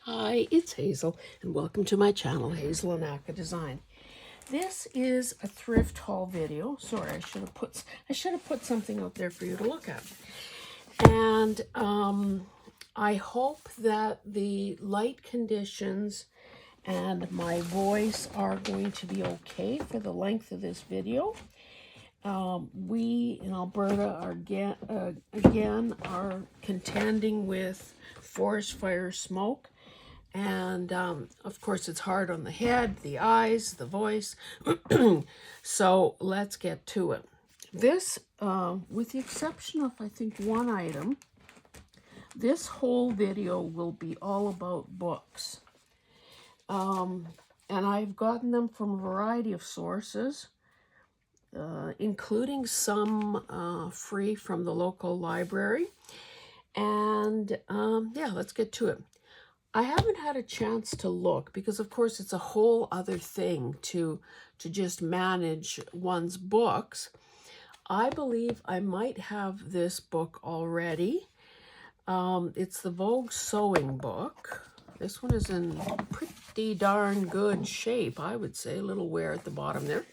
Hi, it's Hazel, and welcome to my channel, Hazel and Aka Design. This is a thrift haul video. Sorry, I should have put something out there for you to look at. And I hope that the light conditions and my voice are going to be okay for the length of this video. We in Alberta are again are contending with forest fire smoke. And of course, it's hard on the head, the eyes, the voice. So let's get to it. This, with the exception of, I think, one item, this whole video will be all about books. And I've gotten them from a variety of sources, including some free from the local library. And yeah, let's get to it. I haven't had a chance to look because, of course, it's a whole other thing to just manage one's books. I believe I might have this book already. It's the Vogue sewing book. This one is in pretty darn good shape, I would say. A little wear at the bottom there.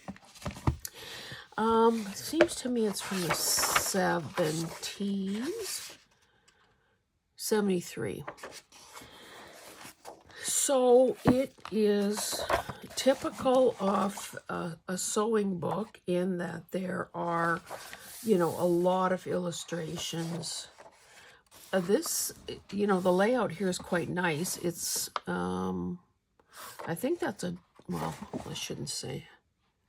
It seems to me it's from the 70s. 73. So it is typical of a sewing book in that there are, a lot of illustrations. This, the layout here is quite nice. It's, I think that's well, I shouldn't say.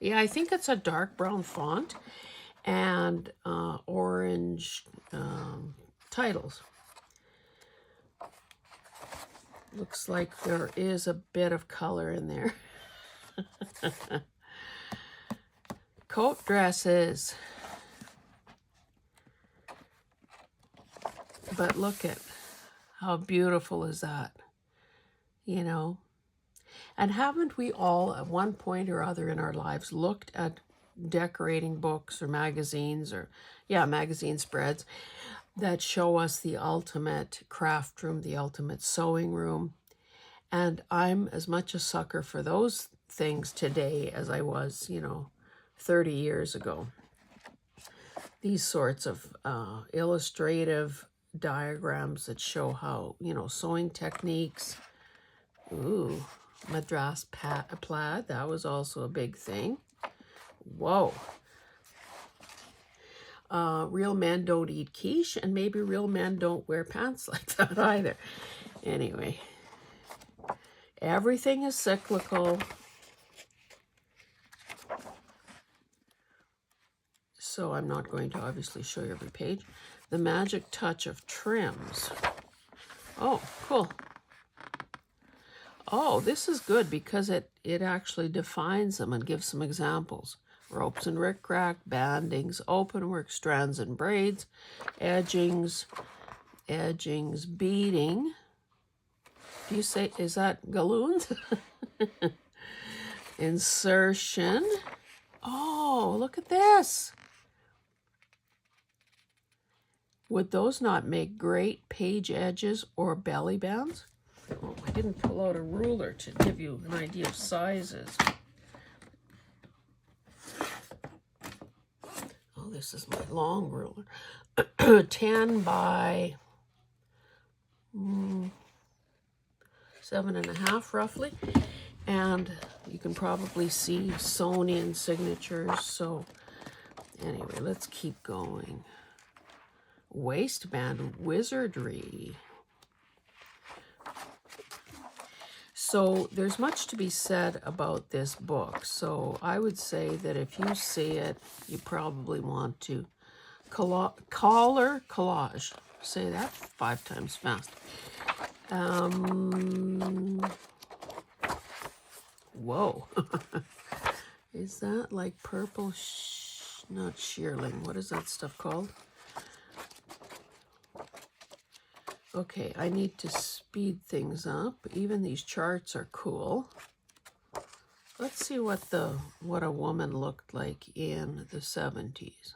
Yeah, I think it's a dark brown font and orange titles. Looks like there is a bit of color in there. Coat dresses. But look at how beautiful is that, And haven't we all at one point or other in our lives looked at decorating books or magazines or, magazine spreads that show us the ultimate craft room, the ultimate sewing room. And I'm as much a sucker for those things today as I was, 30 years ago. These sorts of illustrative diagrams that show how, sewing techniques. Ooh, Madras plaid, that was also a big thing. Whoa. Real men don't eat quiche, and maybe real men don't wear pants like that either. Anyway, everything is cyclical. So I'm not going to obviously show you every page. The magic touch of trims. Oh, cool. Oh, this is good because it actually defines them and gives some examples. Ropes and rickrack, bandings, openwork, strands and braids, edgings, beading. Do you say, is that galloons? Insertion. Oh, look at this. Would those not make great page edges or belly bands? Oh, I didn't pull out a ruler to give you an idea of sizes. Oh, this is my long ruler. 10 by 7.5 roughly. And you can probably see sewn in signatures. So anyway, let's keep going. Waistband wizardry. So there's much to be said about this book. So I would say that if you see it, you probably want to collage. Say that 5 times fast. Whoa. Is that like purple? Not shearling. What is that stuff called? Okay, I need to speed things up. Even these charts are cool. Let's see what a woman looked like in the 70s.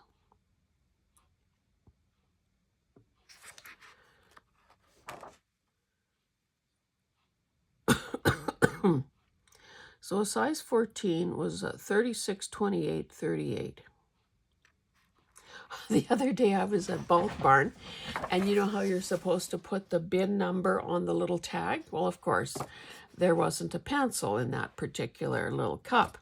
So a size 14 was 36.28.38. The other day I was at Bulk Barn, and you know how you're supposed to put the bin number on the little tag? Well, of course, there wasn't a pencil in that particular little cup.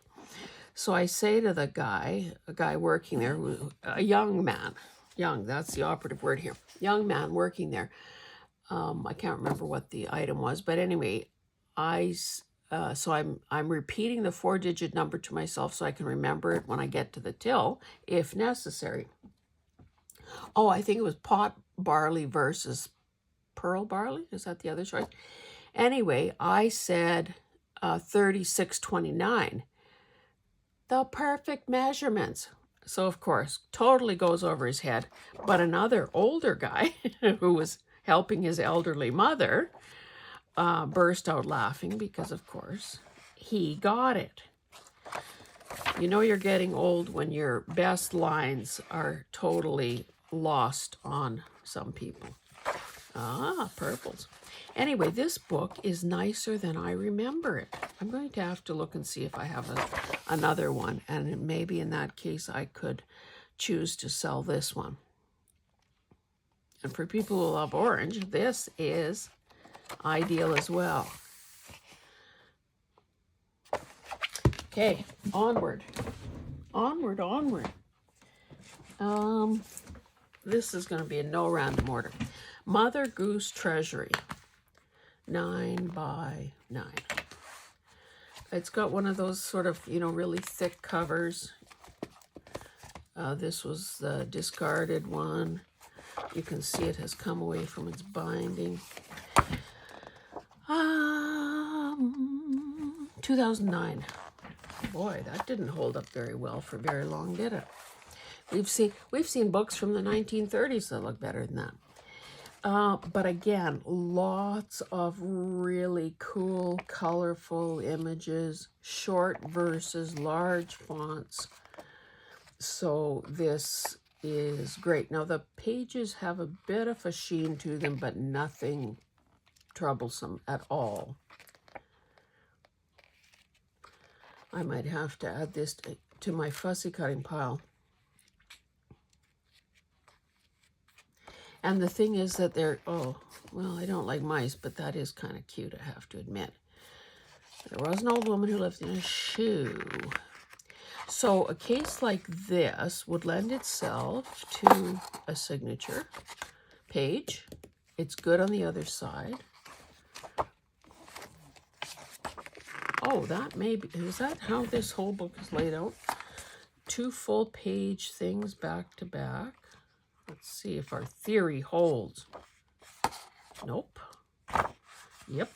So I say to the guy, a guy working there, a young man, young, that's the operative word here, young man working there. I can't remember what the item was, but anyway, so I'm repeating the 4-digit number to myself so I can remember it when I get to the till, if necessary. Oh, I think it was pot barley versus pearl barley. Is that the other choice? Anyway, I said 36.29. The perfect measurements. So, of course, totally goes over his head. But another older guy who was helping his elderly mother burst out laughing because, of course, he got it. You know you're getting old when your best lines are totally lost on some people. Ah, purples. Anyway, this book is nicer than I remember it. I'm going to have to look and see if I have another one, and maybe in that case I could choose to sell this one. And for people who love orange, this is ideal as well. Okay, onward. Onward, onward. This is going to be in no random order. Mother Goose Treasury. 9 by 9. It's got one of those sort of, you know, really thick covers. This was the discarded one. You can see it has come away from its binding. 2009. Boy, that didn't hold up very well for very long, did it? We've seen books from the 1930s that look better than that. But again, lots of really cool, colorful images, short verses, large fonts. So this is great. Now the pages have a bit of a sheen to them, but nothing troublesome at all. I might have to add this to my fussy cutting pile. And the thing is that they're, oh, well, I don't like mice, but that is kind of cute, I have to admit. There was an old woman who lived in a shoe. So a case like this would lend itself to a signature page. It's good on the other side. Oh, that may be, is that how this whole book is laid out? 2 full-page things back to back. Let's see if our theory holds. Nope. Yep.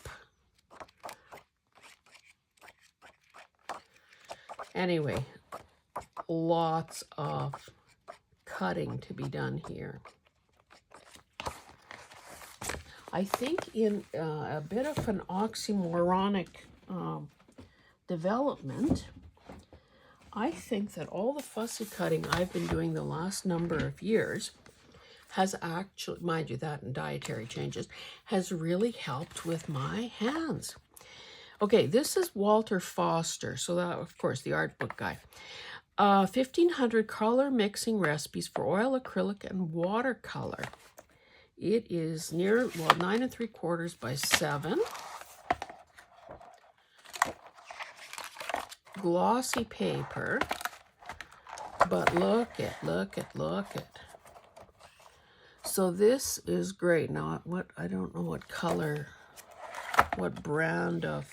Anyway, lots of cutting to be done here. I think in a bit of an oxymoronic development, I think that all the fussy cutting I've been doing the last number of years has actually, mind you, that and dietary changes, has really helped with my hands. Okay, this is Walter Foster, so that, of course, the art book guy. 1,500 color mixing recipes for oil, acrylic, and watercolor. It is 9 3/4 by 7. Glossy paper, but look it. So this is great. Now, I don't know what color, what brand of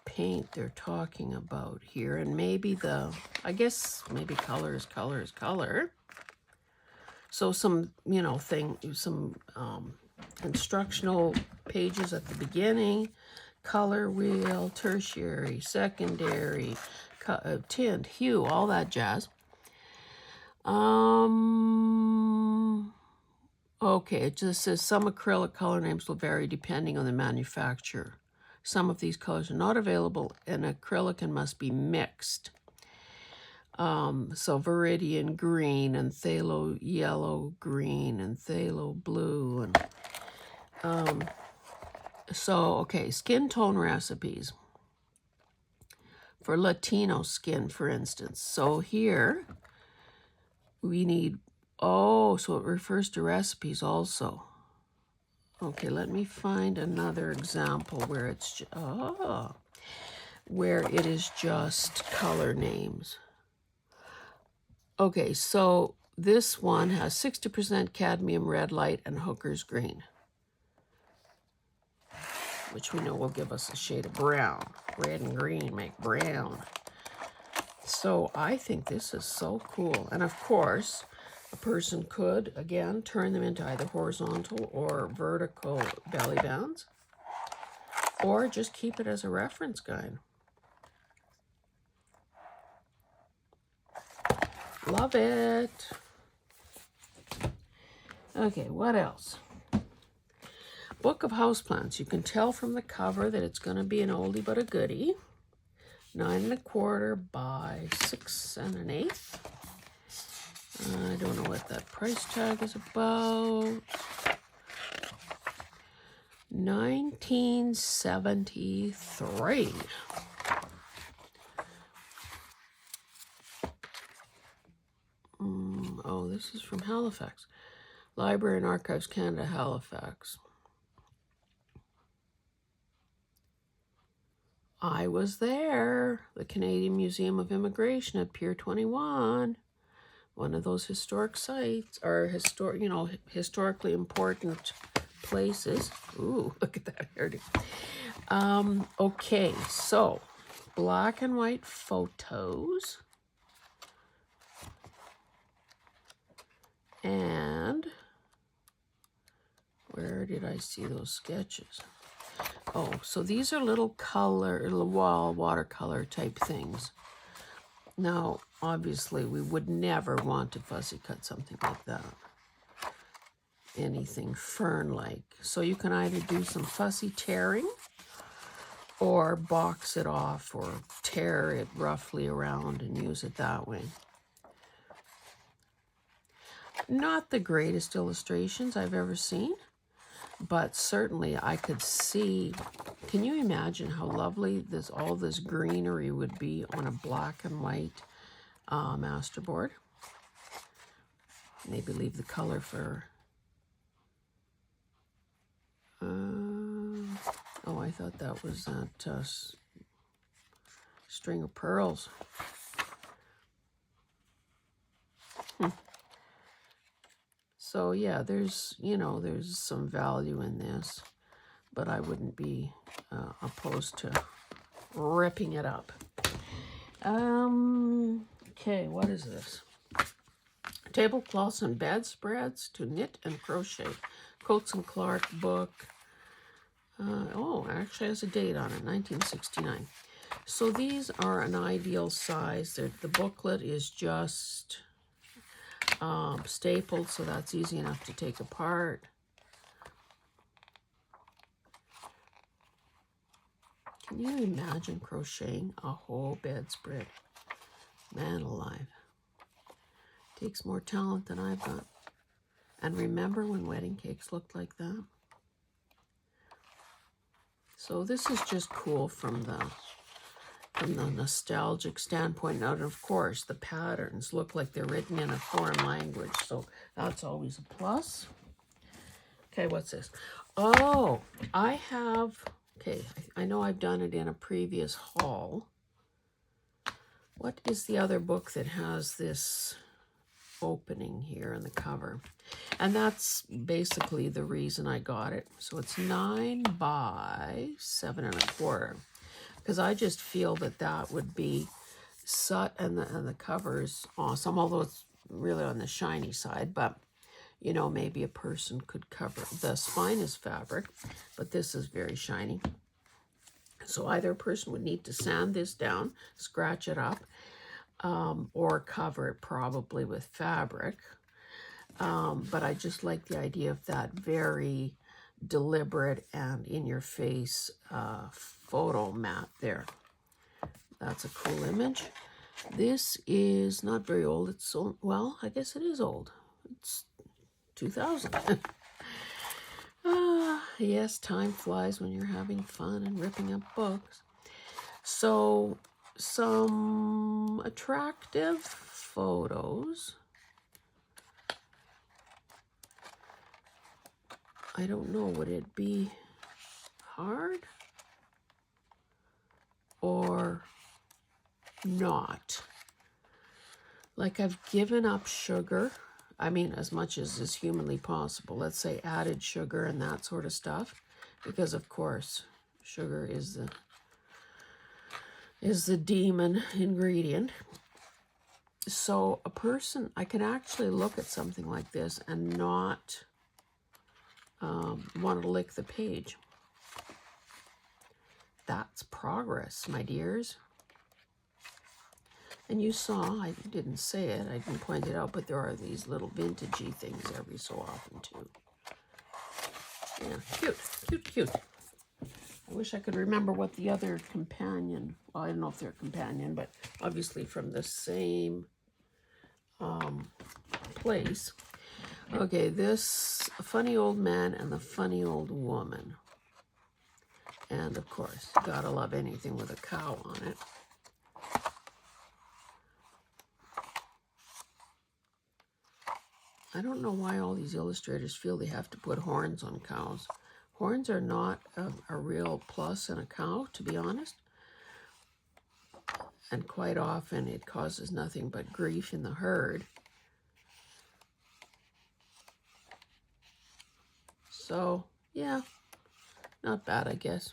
paint they're talking about here, and maybe I guess maybe color is color. So some, you know, some instructional pages at the beginning. Color wheel, tertiary, secondary, tint, hue, all that jazz. Okay, it just says some acrylic color names will vary depending on the manufacturer. Some of these colors are not available in acrylic and must be mixed. So Viridian green and phthalo yellow green and phthalo blue and so, okay, skin tone recipes. for Latino skin, for instance. So here we need, oh, so it refers to recipes also. Okay, let me find another example where it's, where it is just color names. Okay, so this one has 60% cadmium red light and hooker's green, which we know will give us a shade of brown. Red and green make brown. So I think this is so cool. And of course, a person could, again, turn them into either horizontal or vertical belly bands, or just keep it as a reference guide. Love it. Okay, what else? Book of Houseplants. You can tell from the cover that it's going to be an oldie but a goodie. 9 1/4 by 6 1/8. I don't know what that price tag is about. 1973. Oh, this is from Halifax. Library and Archives Canada, Halifax. I was there. The Canadian Museum of Immigration at Pier 21. One of those historic sites, or historically important places. Ooh, look at that hairdo. Okay, so black and white photos. And where did I see those sketches? Oh, so these are little watercolor type things. Now, obviously, we would never want to fussy cut something like that. Anything fern-like. So you can either do some fussy tearing or box it off or tear it roughly around and use it that way. Not the greatest illustrations I've ever seen, but certainly I could see, can you imagine how lovely all this greenery would be on a black and white masterboard? Maybe leave the color for, oh, I thought that was that string of pearls. So yeah, there's some value in this, but I wouldn't be opposed to ripping it up. Okay, what is this? Tablecloths and bedspreads to knit and crochet. Coates and Clark book. Oh, actually has a date on it, 1969. So these are an ideal size. The booklet is just stapled, so that's easy enough to take apart. Can you imagine crocheting a whole bedspread? Man alive. Takes more talent than I've got. And remember when wedding cakes looked like that? So this is just cool from the nostalgic standpoint. Now, and of course, the patterns look like they're written in a foreign language, so that's always a plus. Okay, what's this? Oh, I have, okay, I know I've done it in a previous haul. What is the other book that has this opening here in the cover? And that's basically the reason I got it. So it's 9 by 7 1/4. Because I just feel that would be and the cover is awesome, although it's really on the shiny side, but maybe a person could cover. The spine is fabric, but this is very shiny. So either a person would need to sand this down, scratch it up, or cover it probably with fabric. But I just like the idea of that very deliberate and in-your-face photo mat there. That's a cool image. This is not very old. It's old. Well, I guess it is old. It's 2000. Yes, time flies when you're having fun and ripping up books. So some attractive photos. I don't know, would it be hard or not? Like, I've given up sugar. I mean, as much as is humanly possible. Let's say added sugar and that sort of stuff. Because, of course, sugar is the demon ingredient. So a person, I can actually look at something like this and not want to lick the page. That's progress, my dears. And you saw, I didn't say it, I didn't point it out, but there are these little vintagey things every so often too. Yeah, cute, cute, cute. I wish I could remember what the other companion, well, I don't know if they're a companion, but obviously from the same place. Okay, this funny old man and the funny old woman. And of course, gotta love anything with a cow on it. I don't know why all these illustrators feel they have to put horns on cows. Horns are not a real plus in a cow, to be honest. And quite often it causes nothing but grief in the herd. So, yeah, not bad, I guess.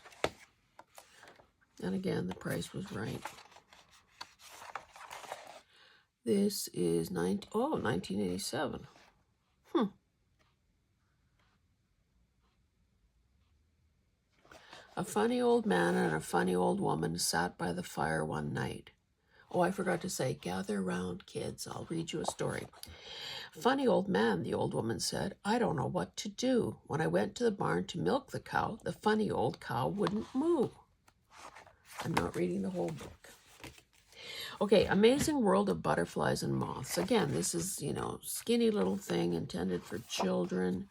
And again, the price was right. This is 1987. A funny old man and a funny old woman sat by the fire one night. Oh, I forgot to say, gather round, kids. I'll read you a story. Funny old man, the old woman said, I don't know what to do. When I went to the barn to milk the cow, the funny old cow wouldn't moo. I'm not reading the whole book. Okay, Amazing World of Butterflies and Moths. Again, this is, skinny little thing intended for children.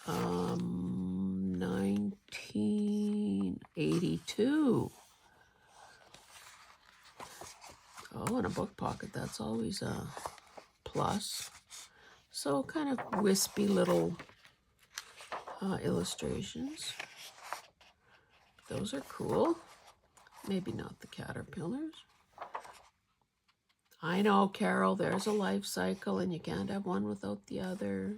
1982. Oh, in a book pocket, that's always a plus. So kind of wispy little illustrations. Those are cool. Maybe not the caterpillars. I know, Carol, there's a life cycle and you can't have one without the other.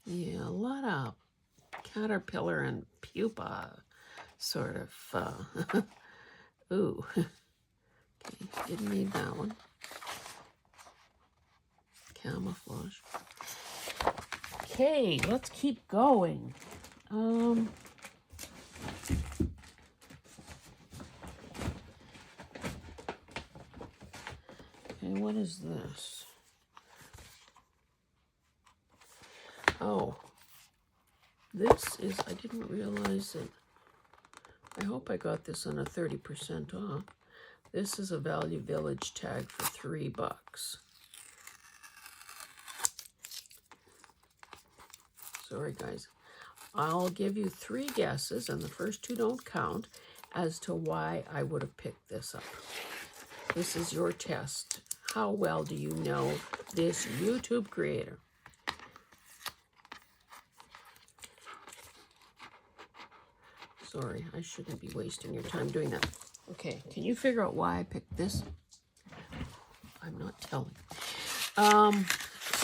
Yeah, a lot of caterpillar and pupa sort of, ooh, okay, didn't need that one. Camouflage. Okay, let's keep going. Okay, what is this? Oh, this is, I didn't realize it. I hope I got this on a 30% off. This is a Value Village tag for $3. Sorry, guys. I'll give you 3 guesses, and the first 2 don't count, as to why I would have picked this up. This is your test. How well do you know this YouTube creator? Sorry, I shouldn't be wasting your time doing that. Okay, can you figure out why I picked this? I'm not telling.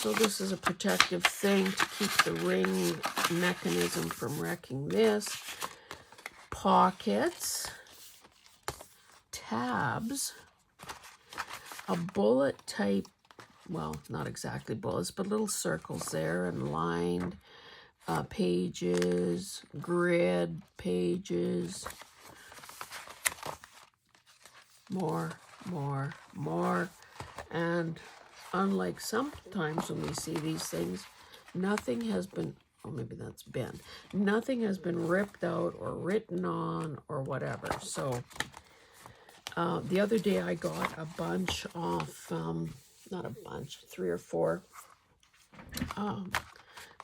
So this is a protective thing to keep the ring mechanism from wrecking this. Pockets, tabs, a bullet type, well, not exactly bullets, but little circles there and lined pages, grid pages, more, and unlike sometimes when we see these things, nothing has been, oh, maybe that's been, nothing has been ripped out or written on or whatever. So the other day I got a bunch of not a bunch, 3 or 4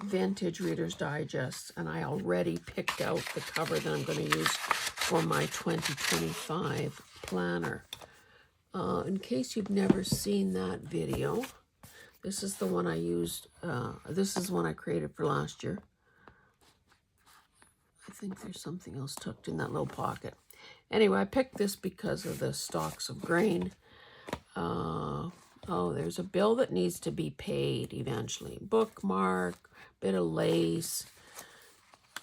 vintage Reader's Digests, and I already picked out the cover that I'm going to use for my 2025 planner. In case you've never seen that video, this is the one I used, this is one I created for last year. I think there's something else tucked in that little pocket. Anyway, I picked this because of the stalks of grain. Oh, there's a bill that needs to be paid eventually. Bookmark, bit of lace,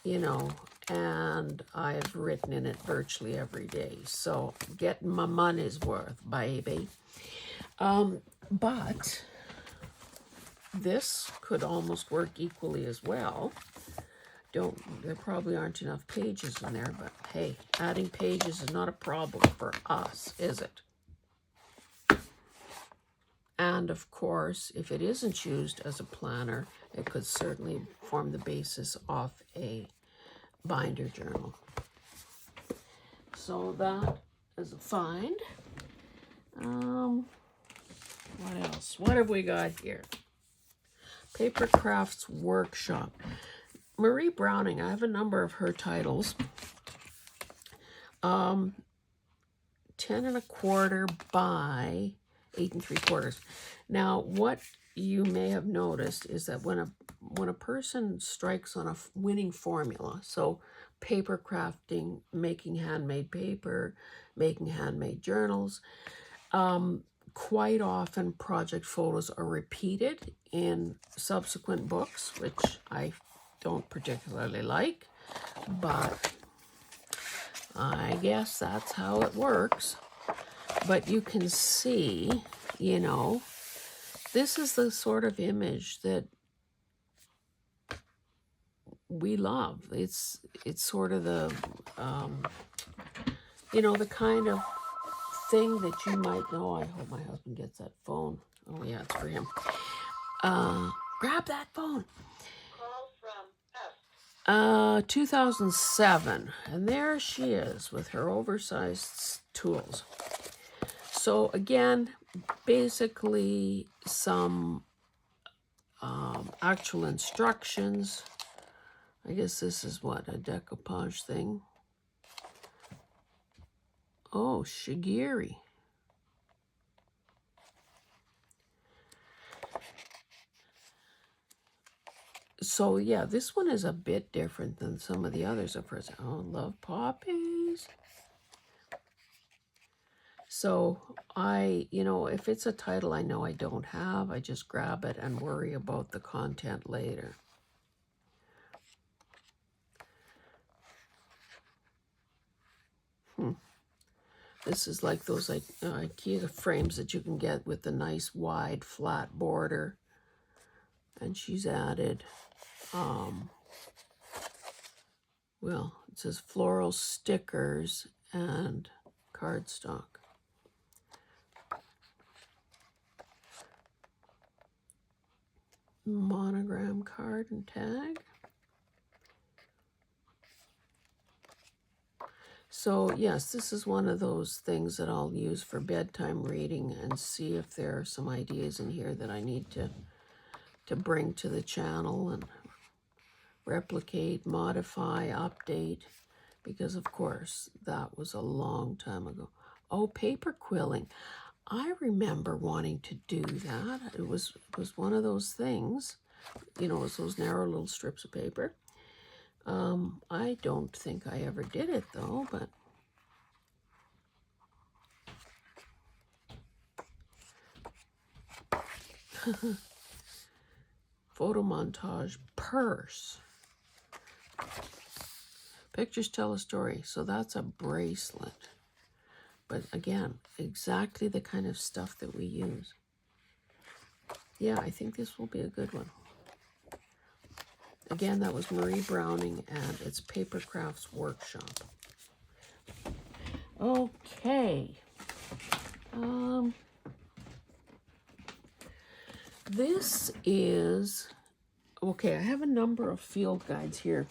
you know, and I've written in it virtually every day. So getting my money's worth, baby. But this could almost work equally as well. There probably aren't enough pages in there, but hey, adding pages is not a problem for us, is it? And of course, if it isn't used as a planner, it could certainly form the basis of a binder journal. So that is a find. What else? What have we got here? Paper Crafts Workshop. Marie Browning, I have a number of her titles. 10 1/4 by 8 3/4. Now, what you may have noticed is that when a person strikes on a winning formula, so paper crafting, making handmade paper, making handmade journals, quite often project photos are repeated in subsequent books, which I don't particularly like, but I guess that's how it works. But you can see, you know, this is the sort of image that we love. It's sort of the, you know, the kind of thing that you might know. I hope my husband gets that phone. Oh yeah, it's for him. Grab that phone. Call from F. 2007, and there she is with her oversized tools. So again, basically some actual instructions. I guess this is what, a decoupage thing. Oh, shigiri. So yeah, this one is a bit different than some of the others of hers. Oh, love poppies. So you know, if it's a title I know I don't have, I just grab it and worry about the content later. This is like those IKEA frames that you can get with the nice wide flat border. And she's added, well, it says floral stickers and cardstock. Monogram card and tag. So yes, this is one of those things that I'll use for bedtime reading and see if there are some ideas in here that I need to bring to the channel and replicate, modify, update, because of course that was a long time ago. Oh, paper quilling. I remember wanting to do that. It was one of those things, you know, it was those narrow little strips of paper. I don't think I ever did it though, but photo montage purse. Pictures tell a story. So that's a bracelet. But again, exactly the kind of stuff that we use. Yeah, I think this will be a good one. Again, that was Marie Browning, and it's Paper Crafts Workshop. Okay. This is, okay, I have a number of field guides here.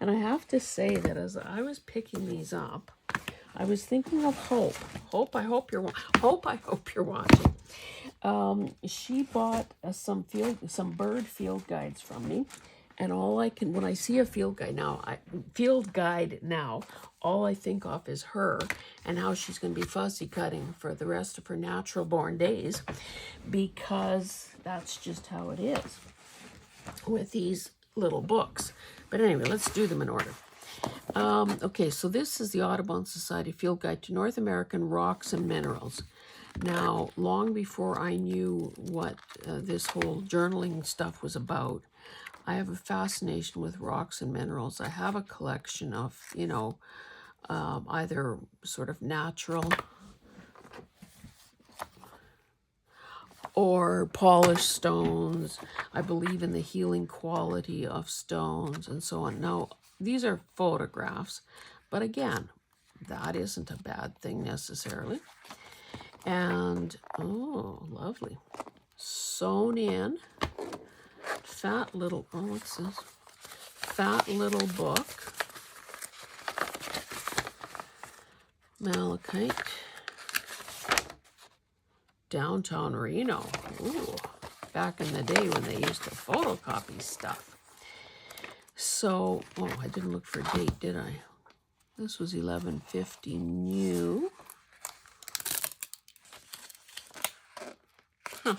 And I have to say that as I was picking these up, I was thinking of Hope. Hope, I hope you're watching. She bought some bird field guides from me, and all I can, when I see a field guide now, all I think of is her and how she's going to be fussy cutting for the rest of her natural born days, because that's just how it is with these little books. But anyway, let's do them in order. Okay, so this is the Audubon Society Field Guide to North American Rocks and Minerals. Now, long before I knew what this whole journaling stuff was about, I have a fascination with rocks and minerals. I have a collection of, either sort of natural or polished stones. I believe in the healing quality of stones and so on. Now, these are photographs, but again, that isn't a bad thing necessarily. And, oh, lovely. Sewn in, fat little, oh, what's this? Fat little book. Malachite. Downtown Reno. Ooh, back in the day when they used to photocopy stuff. So, oh, I didn't look for a date, did I? This was 1150 new. Huh.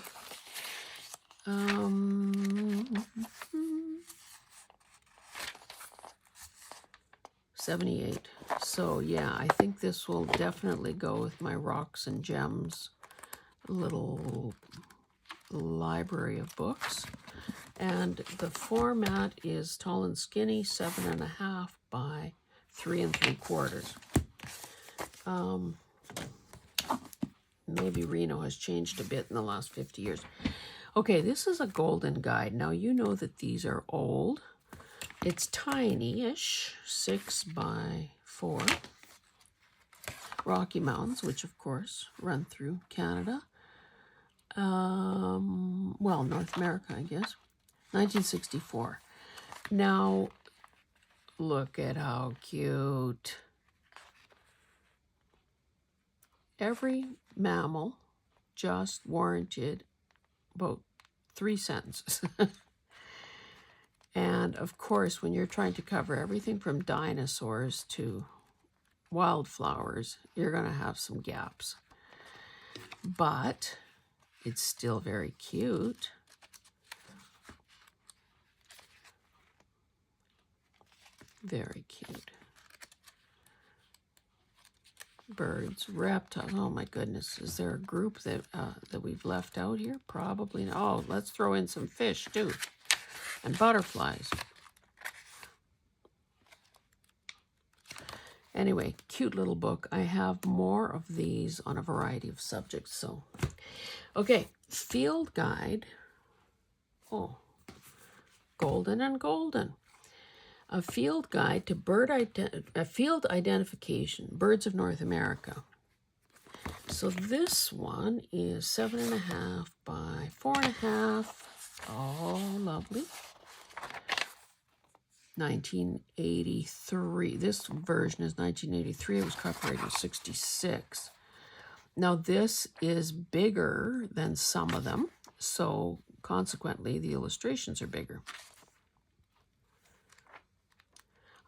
78. So yeah, I think this will definitely go with my Rocks and Gems little library of books. And the format is tall and skinny, 7.5 by 3 3/4. Maybe Reno has changed a bit in the last 50 years. Okay, this is a golden guide. Now, you know that these are old. It's tiny-ish, 6 by 4. Rocky Mountains, which of course run through Canada. Well, North America, I guess. 1964. Now, look at how cute. Every mammal just warranted about 3 sentences. And of course, when you're trying to cover everything from dinosaurs to wildflowers, you're going to have some gaps. But it's still very cute. Very cute. Birds, reptiles. Oh my goodness, is there a group that we've left out here? Probably not. Oh, let's throw in some fish too, and butterflies. Anyway, cute little book. I have more of these on a variety of subjects. So, okay, field guide. Oh, golden and golden. A field guide to field identification, birds of North America. So this one is 7.5 by 4.5. Oh, lovely. 1983. This version is 1983. It was copyrighted in 66. Now this is bigger than some of them, so consequently the illustrations are bigger.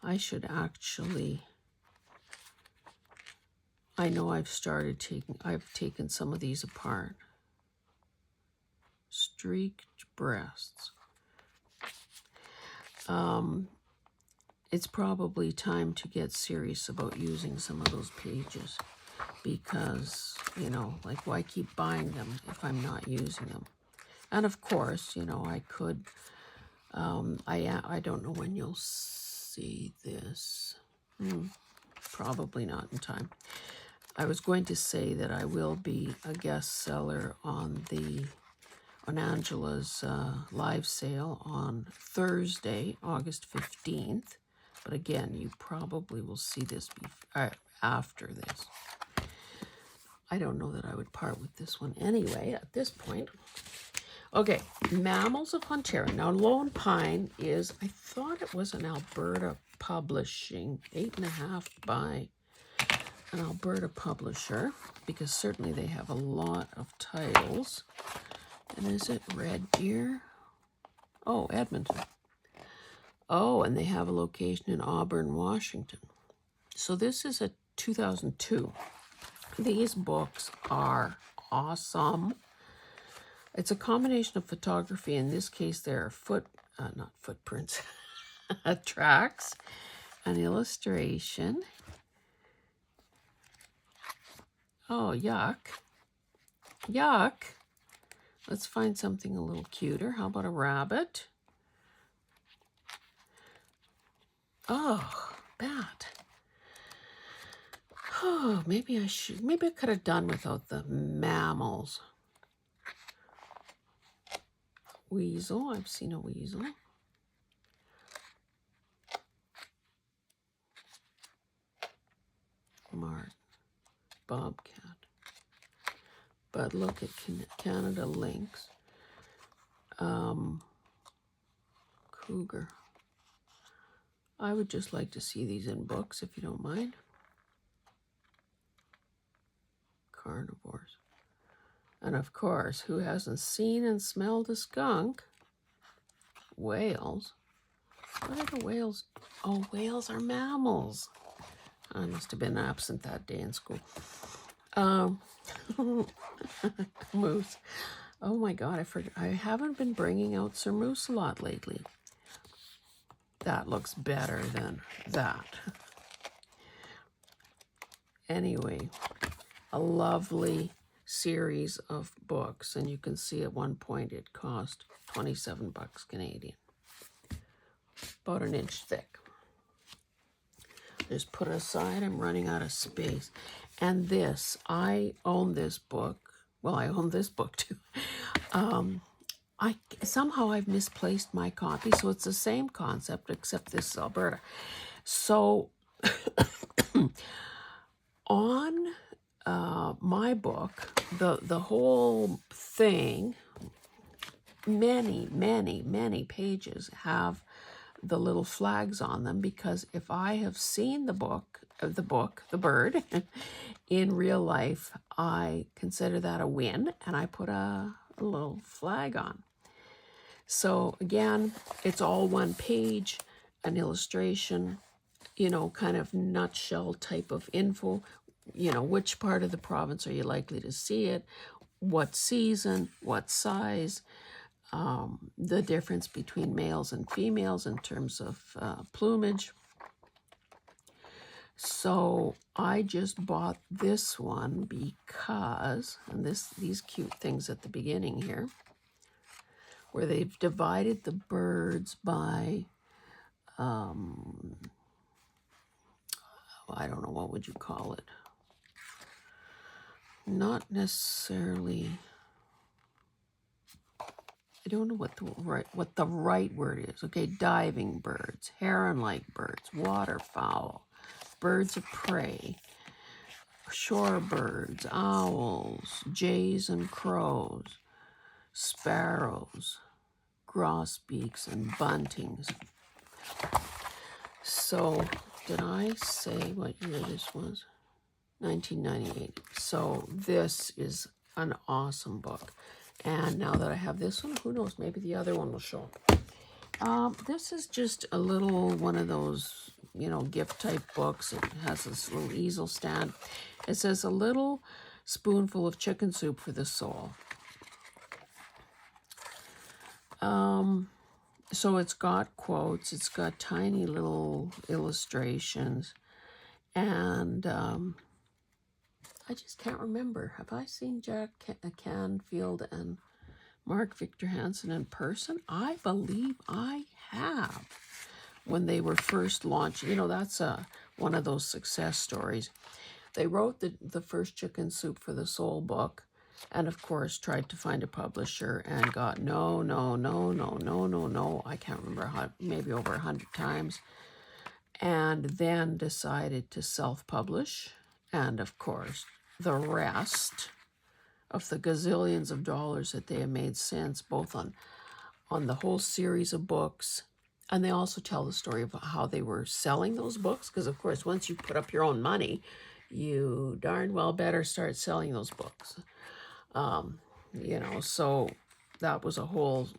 I should actually, I know I've taken some of these apart. Streaked breasts. It's probably time to get serious about using some of those pages, because, like, why keep buying them if I'm not using them? And of course, I could, I don't know when you'll see this. Probably not in time. I was going to say that I will be a guest seller on Angela's live sale on Thursday, August 15th. But again, you probably will see this after this. I don't know that I would part with this one anyway at this point. Okay, Mammals of Ontario. Now, Lone Pine is, I thought it was an Alberta publishing, 8.5 by an Alberta publisher, because certainly they have a lot of titles. And is it Red Deer? Oh, Edmonton. Oh, and they have a location in Auburn, Washington. So this is a 2002. These books are awesome. It's a combination of photography. In this case, there are not footprints, tracks, an illustration. Oh, yuck. Yuck. Let's find something a little cuter. How about a rabbit? Oh, bat. Oh, maybe I could have done without the mammals. Weasel, I've seen a weasel. Martin, bobcat. But look at Canada lynx. Cougar. I would just like to see these in books, if you don't mind. Carnivores. And of course, who hasn't seen and smelled a skunk? Whales. What are the whales? Oh, whales are mammals. I must have been absent that day in school. Moose. Oh my God, I forgot. I haven't been bringing out Sir Moose a lot lately. That looks better than that. Anyway, a lovely series of books, and you can see at one point it cost 27 bucks Canadian. About an inch thick. Just put it aside. I'm running out of space. And this, I own this book. Well, I own this book too. Somehow I've misplaced my copy, so it's the same concept, except this is Alberta. So on my book, the whole thing, many pages have the little flags on them, because if I have seen the bird, in real life, I consider that a win, and I put a little flag on. So again, it's all one page, an illustration, kind of nutshell type of info, which part of the province are you likely to see it, what season, what size, the difference between males and females in terms of plumage. So I just bought this one because, and these cute things at the beginning here, where they've divided the birds by, I don't know, what would you call it? Not necessarily, I don't know what the right word is. Okay, diving birds, heron-like birds, waterfowl, birds of prey, shorebirds, owls, jays and crows, sparrows, grosbeaks, and buntings. So, did I say what year this was? 1998. So this is an awesome book. And now that I have this one, who knows, maybe the other one will show up. This is just a little one of those, gift type books. It has this little easel stand. It says a little spoonful of chicken soup for the soul. So it's got quotes, it's got tiny little illustrations, and I just can't remember. Have I seen Jack Canfield and Mark Victor Hansen in person? I believe I have. When they were first launched, that's one of those success stories. They wrote the first Chicken Soup for the Soul book, and of course tried to find a publisher and got no. I can't remember maybe over 100 times. And then decided to self-publish, and of course the rest of the gazillions of dollars that they have made since, both on the whole series of books, and they also tell the story of how they were selling those books, because of course once you put up your own money, you darn well better start selling those books. You know, so that was a whole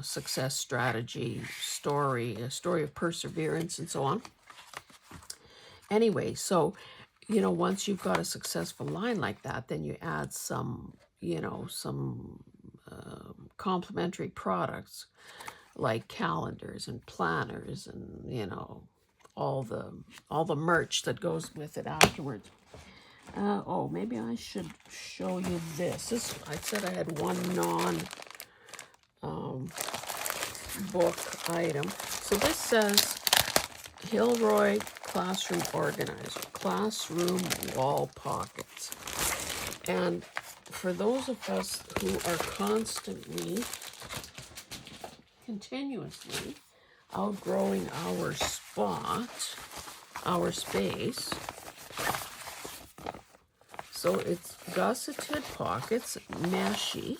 success strategy story, a story of perseverance and so on. Anyway, so, you know, once you've got a successful line like that, then you add some, you know, some complementary products like calendars and planners and, you know, all the merch that goes with it afterwards. Oh, maybe I should show you this. I said I had one book item. So this says Hilroy Classroom Organizer, Classroom Wall Pockets. And for those of us who are continuously outgrowing our space, so it's gusseted pockets, meshy,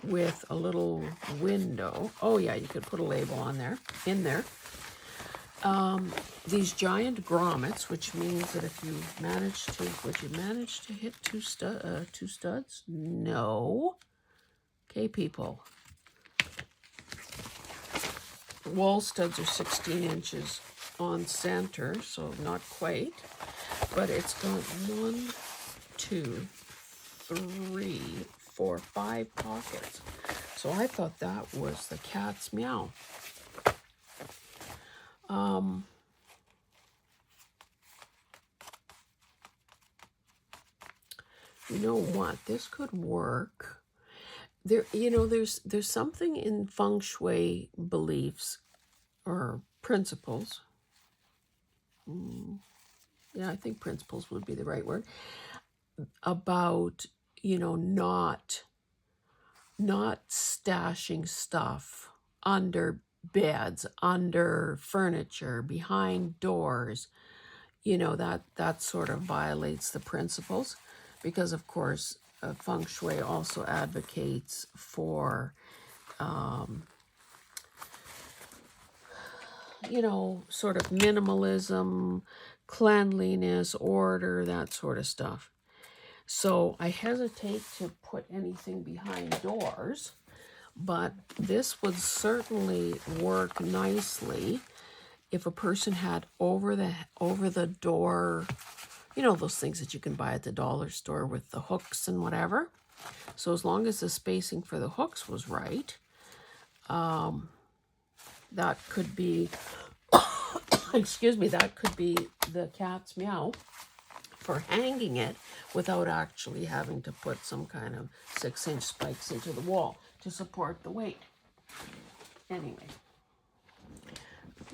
with a little window. Oh yeah, you could put a label on there, in there. These giant grommets, which means that if you would you manage to hit two studs? No. Okay, people. Wall studs are 16 inches on center, so not quite. But it's got 1, 2, 3, 4, 5 pockets. So I thought that was the cat's meow. You know what? This could work. There, you know, there's something in feng shui beliefs or principles. Yeah, I think principles would be the right word. About, you know, not stashing stuff under beds, under furniture, behind doors. You know, that sort of violates the principles, because of course feng shui also advocates for you know, sort of minimalism, cleanliness, order, that sort of stuff. So I hesitate to put anything behind doors, but this would certainly work nicely if a person had over the door, you know, those things that you can buy at the dollar store with the hooks and whatever. So as long as the spacing for the hooks was right, that could be, excuse me, that could be the cat's meow for hanging it without actually having to put some kind of 6-inch spikes into the wall to support the weight. Anyway,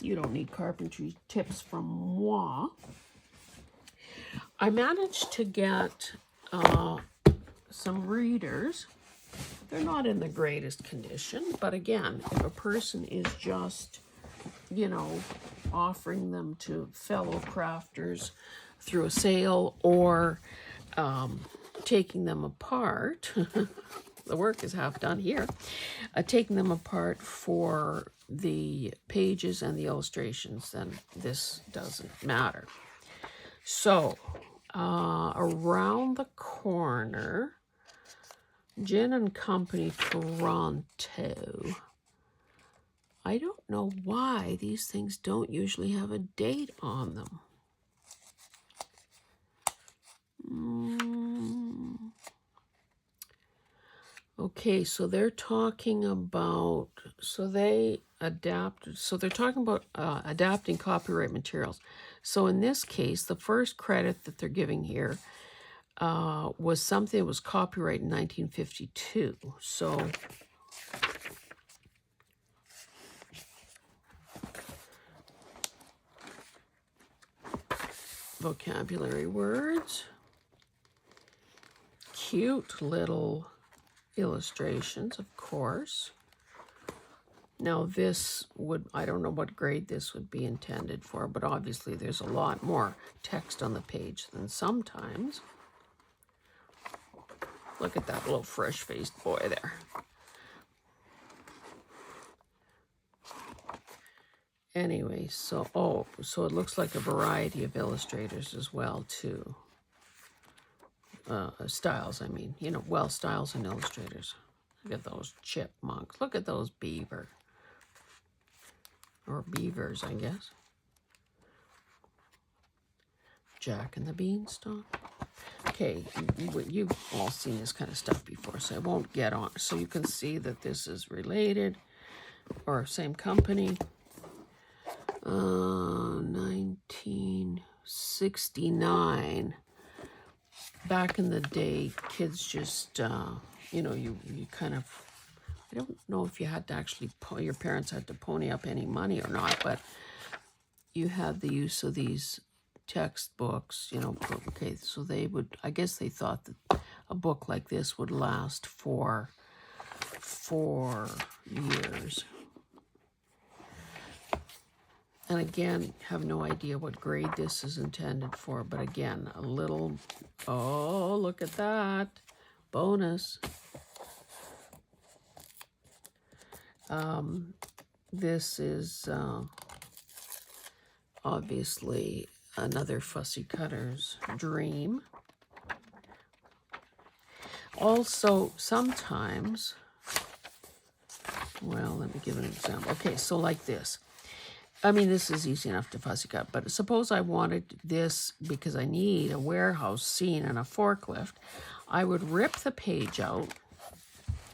you don't need carpentry tips from moi. I managed to get some readers. They're not in the greatest condition, but again, if a person is just, you know, offering them to fellow crafters through a sale or taking them apart, the work is half done here, taking them apart for the pages and the illustrations, then this doesn't matter. So, around the corner, Gin and Company, Toronto. I don't know why these things don't usually have a date on them. Okay, so they're talking about, they're talking about adapting copyright materials. So in this case, the first credit that they're giving here was something that was copyrighted in 1952. So vocabulary words, cute little illustrations, of course. Now this would, I don't know what grade this would be intended for, but obviously there's a lot more text on the page than sometimes. Look at that little fresh-faced boy there. anyway, so so it looks like a variety of illustrators as well too. Styles, I mean, you know, well, styles and illustrators. Look at those chipmunks. Look at those beaver. Or beavers, I guess. Jack and the Beanstalk. Okay, you've all seen this kind of stuff before, so I won't get on. So you can see that this is related, or same company. 1969. Back in the day, kids just, you know, you kind of, I don't know if you had to actually, your parents had to pony up any money or not, but you had the use of these textbooks, you know, okay, so they would, I guess they thought that a book like this would last for 4 years. And again, have no idea what grade this is intended for, but again, a little, oh, look at that, bonus. This is obviously another fussy cutter's dream. Also, sometimes, well, let me give an example. Okay, so like this. I mean, this is easy enough to fussy cut, but suppose I wanted this because I need a warehouse scene and a forklift. I would rip the page out.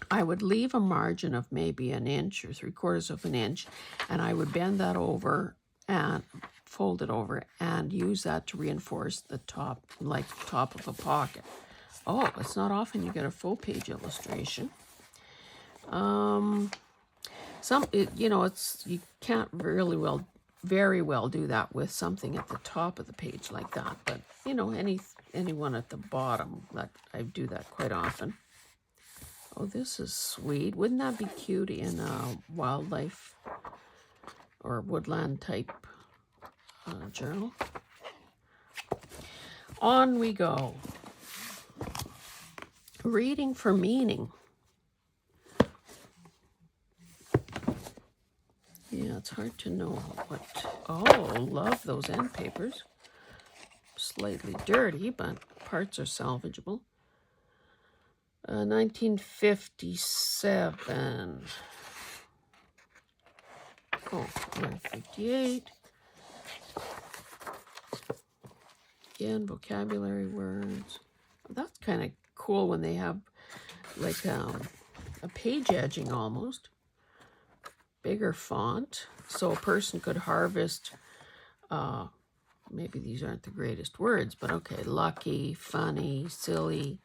I would leave a margin of maybe 1 inch or 3/4 of an inch, and I would bend that over and fold it over and use that to reinforce the top, like top of a pocket. Oh, it's not often you get a full page illustration. You know, you can't very well do that with something at the top of the page like that. But you know, anyone at the bottom, that I do that quite often. Oh, this is sweet. Wouldn't that be cute in a wildlife or woodland type journal? On we go. Reading for meaning. Yeah, it's hard to know what... Oh, love those end papers. Slightly dirty, but parts are salvageable. 1957. Oh, 1958. Again, vocabulary words. That's kind of cool when they have like a page edging almost. Bigger font, so a person could harvest, maybe these aren't the greatest words, but okay, lucky, funny, silly.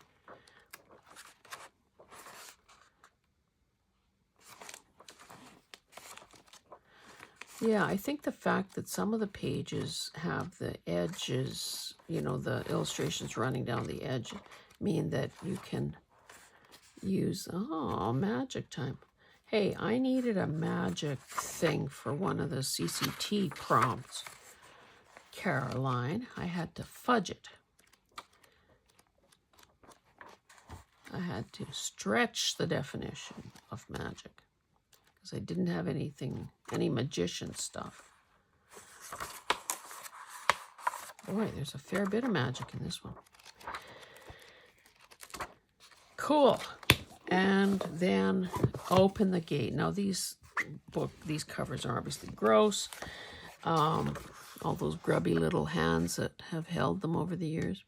Yeah, I think the fact that some of the pages have the edges, you know, the illustrations running down the edge, mean that you can use, oh, magic time. Hey, I needed a magic thing for one of the CCT prompts, Caroline. I had to fudge it. I had to stretch the definition of magic because I didn't have any magician stuff. Boy, there's a fair bit of magic in this one. Cool. And then open the gate. Now these covers are obviously gross. All those grubby little hands that have held them over the years.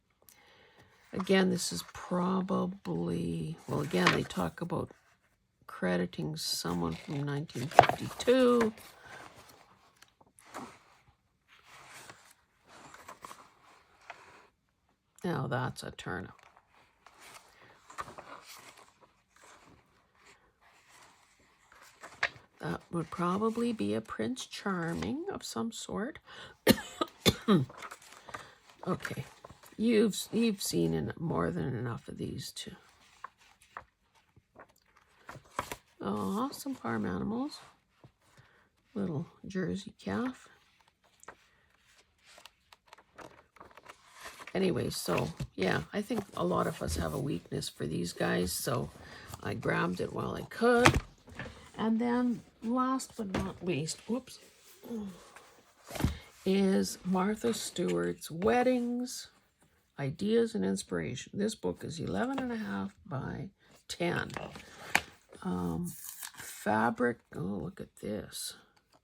Again, this is probably, well, again, they talk about crediting someone from 1952. Now that's a turnip. That would probably be a Prince Charming of some sort. Okay, you've seen more than enough of these too. Oh, some farm animals. Little Jersey calf. Anyway, so yeah, I think a lot of us have a weakness for these guys, so I grabbed it while I could. And then last but not least, whoops, is Martha Stewart's Weddings, Ideas and Inspiration. This book is 11.5 by 10. Fabric, oh, look at this.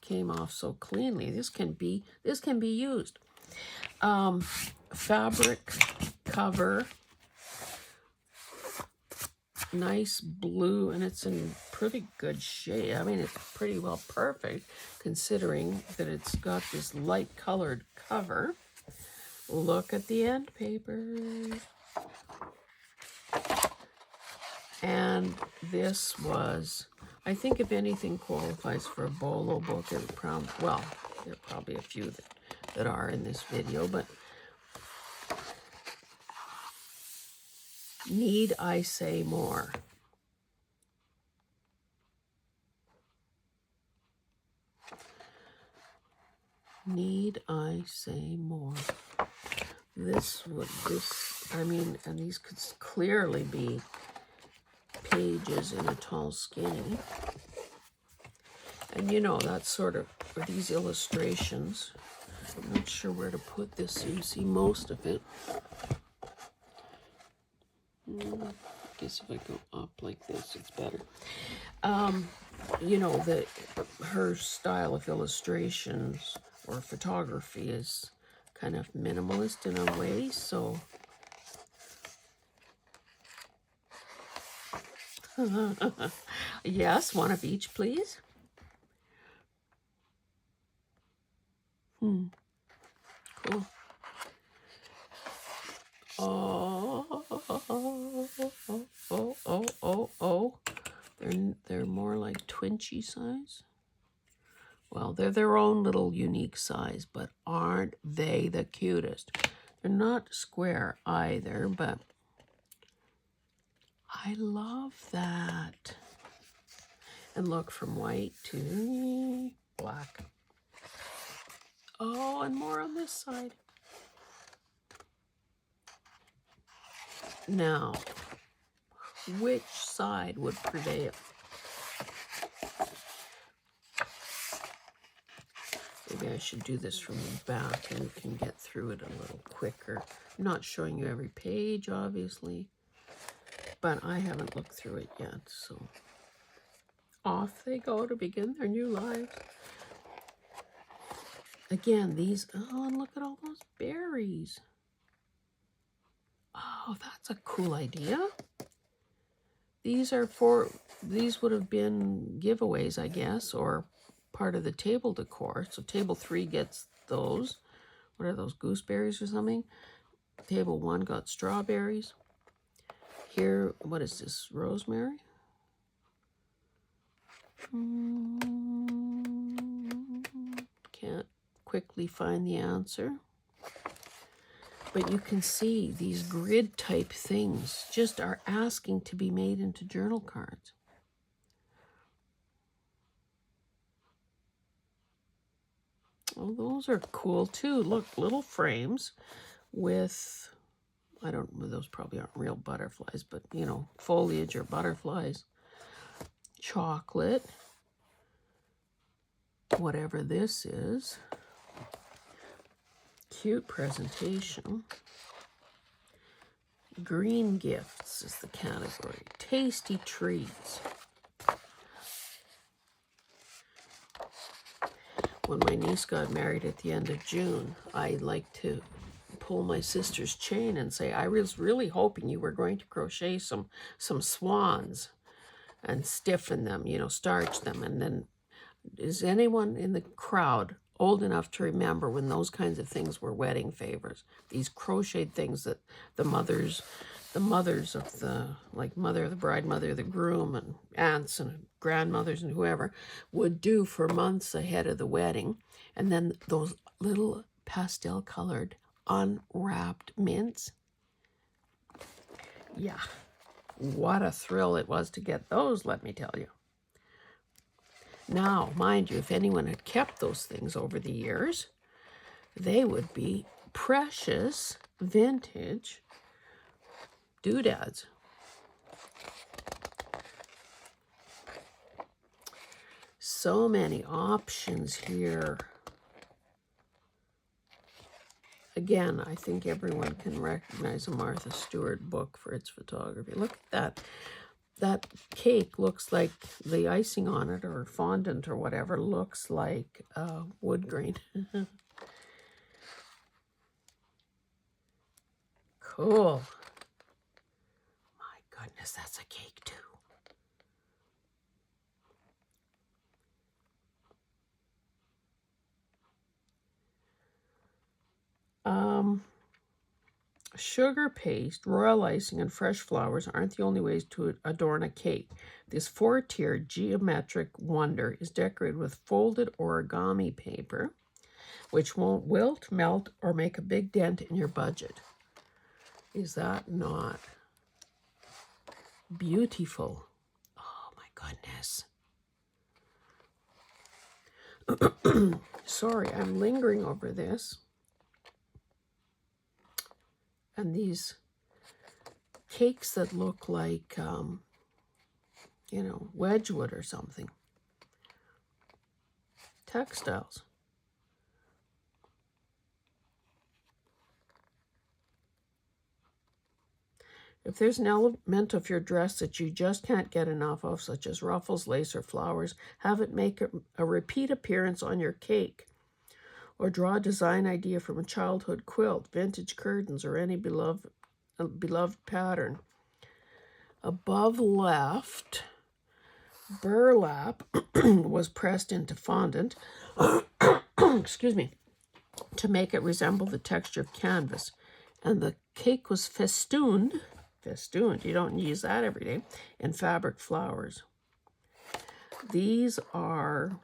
Came off so cleanly. This can be used. Fabric cover, nice blue, and it's in pretty good shade. I mean, it's pretty well perfect considering that it's got this light colored cover. Look at the end papers. And this was, I think if anything qualifies for a Bolo book, it would probably, well, there are probably a few that are in this video, but Need I Say More? Need I Say More? I mean, and these could clearly be pages in a tall skinny. And you know, that's sort of, for these illustrations, I'm not sure where to put this so you see most of it. I guess if I go up like this, it's better. You know, her style of illustrations or photography is kind of minimalist in a way, so yes, one of each, please. Cool. Oh. They're more like twinchy size. Well, they're their own little unique size, but aren't they the cutest? They're not square either, but I love that. And look, from white to black. Oh, and more on this side. Now, which side would prevail? Maybe I should do this from the back and we can get through it a little quicker. I'm not showing you every page, obviously, but I haven't looked through it yet, so off they go to begin their new lives. Again, these, oh, and look at all those berries. Oh, that's a cool idea. These would have been giveaways, I guess, or part of the table decor. So table 3 gets those. What are those, gooseberries or something? Table 1 got strawberries. Here, what is this, rosemary? Can't quickly find the answer. But you can see these grid type things just are asking to be made into journal cards. Oh, those are cool too. Look, little frames with, I don't know, those probably aren't real butterflies, but you know, foliage or butterflies. Chocolate. Whatever this is. Cute presentation. Green gifts is the category. Tasty treats. When my niece got married at the end of June, I like to pull my sister's chain and say, I was really hoping you were going to crochet some swans and stiffen them, you know, starch them. And then, is anyone in the crowd old enough to remember when those kinds of things were wedding favors? These crocheted things that the mothers of the, like mother of the bride, mother of the groom, and aunts and grandmothers and whoever would do for months ahead of the wedding. And then those little pastel colored unwrapped mints. Yeah, what a thrill it was to get those, let me tell you. Now, mind you, if anyone had kept those things over the years, they would be precious vintage doodads. so many options here. Again, I think everyone can recognize a Martha Stewart book for its photography. Look at that. That cake looks like the icing on it, or fondant or whatever, looks like wood grain. Cool. My goodness, that's a cake too. Sugar paste, royal icing, and fresh flowers aren't the only ways to adorn a cake. This 4-tiered geometric wonder is decorated with folded origami paper, which won't wilt, melt, or make a big dent in your budget. Is that not beautiful? Oh my goodness. Sorry, I'm lingering over this. And these cakes that look like, you know, Wedgwood or something. Textiles. If there's an element of your dress that you just can't get enough of, such as ruffles, lace, or flowers, have it make a repeat appearance on your cake. Or draw a design idea from a childhood quilt, vintage curtains, or any beloved pattern. Above left, burlap was pressed into fondant, excuse me, to make it resemble the texture of canvas. And the cake was festooned, you don't use that every day, in fabric flowers. These are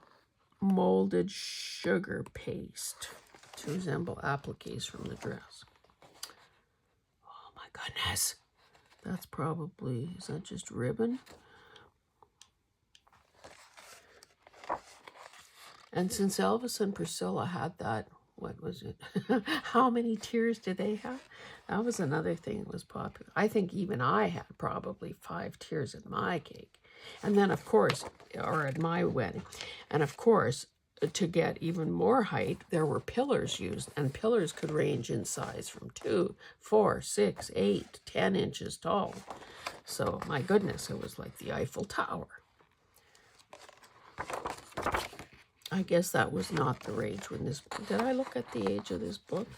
molded sugar paste to resemble appliques from the dress. Oh my goodness. That's probably, is that just ribbon? And since Elvis and Priscilla had that, what was it? How many tiers did they have? That was another thing that was popular. I think even I had probably 5 tiers in my cake. And then, of course, or at my wedding. And of course, to get even more height, there were pillars used. And pillars could range in size from 2, 4, 6, 8, 10 inches tall. So, my goodness, it was like the Eiffel Tower. I guess that was not the rage when this... Did I look at the age of this book?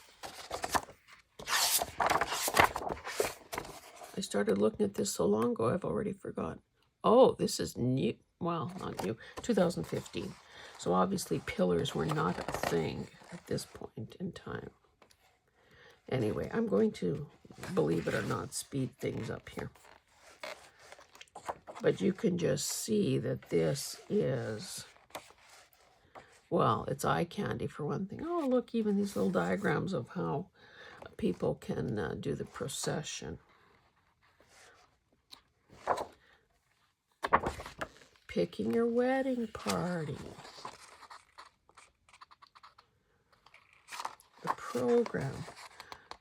I started looking at this so long ago, I've already forgotten. Oh, this is new. Well, not new. 2015. So obviously pillars were not a thing at this point in time. Anyway, I'm going to, believe it or not, speed things up here. But you can just see that this is... Well, it's eye candy for one thing. Oh, look, even these little diagrams of how people can do the procession. Picking your wedding party. The program.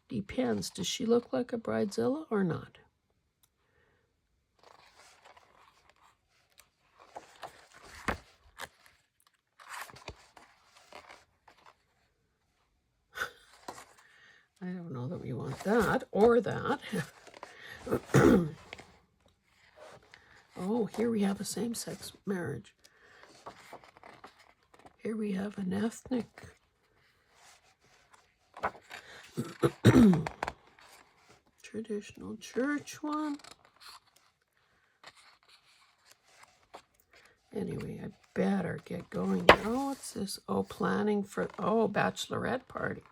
Depends. Does she look like a bridezilla or not? I don't know that we want that or that. Oh, here we have a same-sex marriage. Here we have an ethnic. Traditional church one. Anyway, I better get going. Oh, what's this? Oh, planning for, oh, bachelorette party.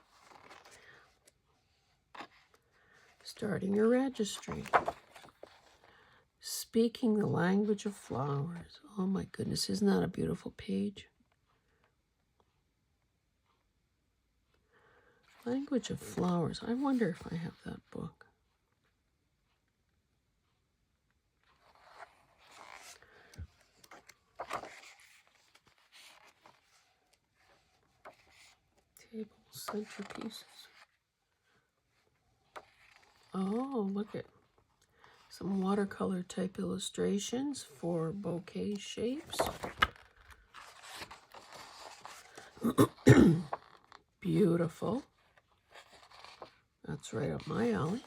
Starting your registry. Speaking the language of flowers. Oh my goodness, isn't that a beautiful page? Language of flowers. I wonder if I have that book. Tables, centerpieces. Oh, look at some watercolor type illustrations for bouquet shapes. Beautiful. That's right up my alley.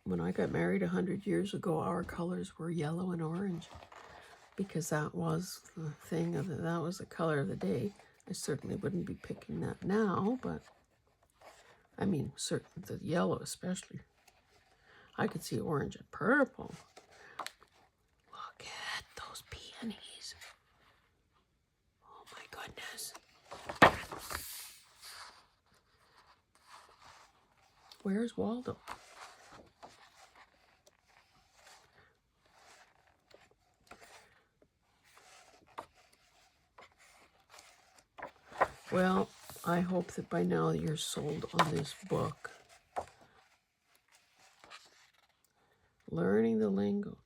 When I got married 100 years ago, our colors were yellow and orange because that was the thing of that was the color of the day. I certainly wouldn't be picking that now, but I mean, certain the yellow especially. I could see orange and purple. Look at those peonies. Oh my goodness. Where's Waldo? Well, I hope that by now you're sold on this book. Learning the lingo.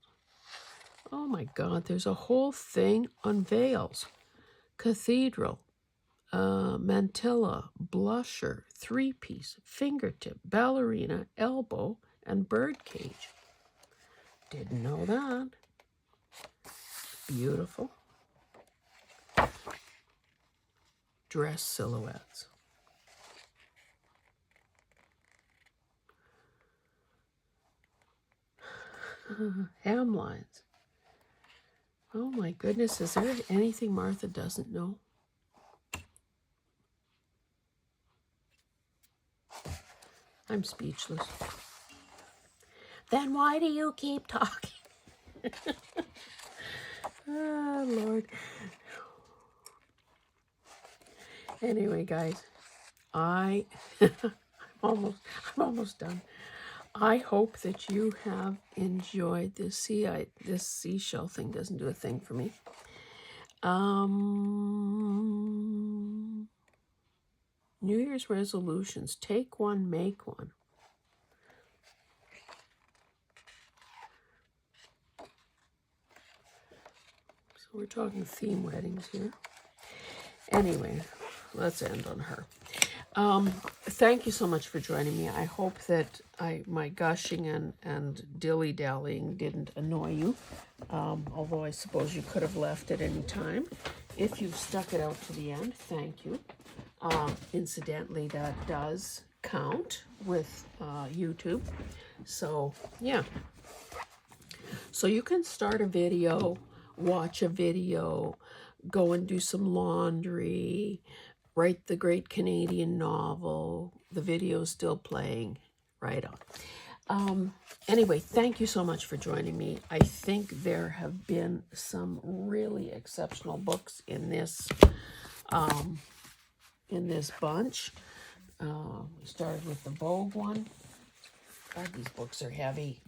Oh my God, there's a whole thing on veils. Cathedral, mantilla, blusher, three-piece, fingertip, ballerina, elbow, and birdcage. Didn't know that. Beautiful. Dress silhouettes. Hemlines. Oh my goodness, is there anything Martha doesn't know? I'm speechless. Then why do you keep talking? Ah, Lord. Anyway, guys, I'm almost done. I hope that you have enjoyed this. This seashell thing doesn't do a thing for me. New Year's resolutions. Take one, make one. So we're talking theme weddings here. Anyway, let's end on her. Thank you so much for joining me. I hope that my gushing and dilly-dallying didn't annoy you, although I suppose you could have left at any time. If you've stuck it out to the end, thank you. Incidentally, that does count with YouTube. So, yeah. So you can start a video, watch a video, go and do some laundry, write the great Canadian novel. The video's still playing. Right on. Anyway, thank you so much for joining me. I think there have been some really exceptional books in this bunch. We started with the Vogue one. God, these books are heavy.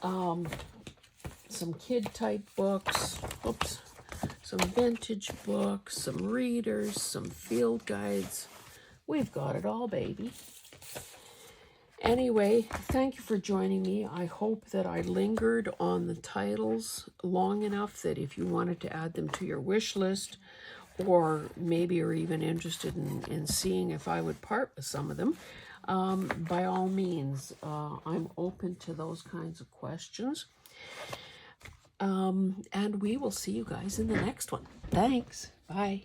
Some kid-type books. Oops. Some vintage books, some readers, some field guides. We've got it all, baby. Anyway, thank you for joining me. I hope that I lingered on the titles long enough that if you wanted to add them to your wish list, or maybe you're even interested in seeing if I would part with some of them, by all means, I'm open to those kinds of questions. And we will see you guys in the next one. Thanks. Bye.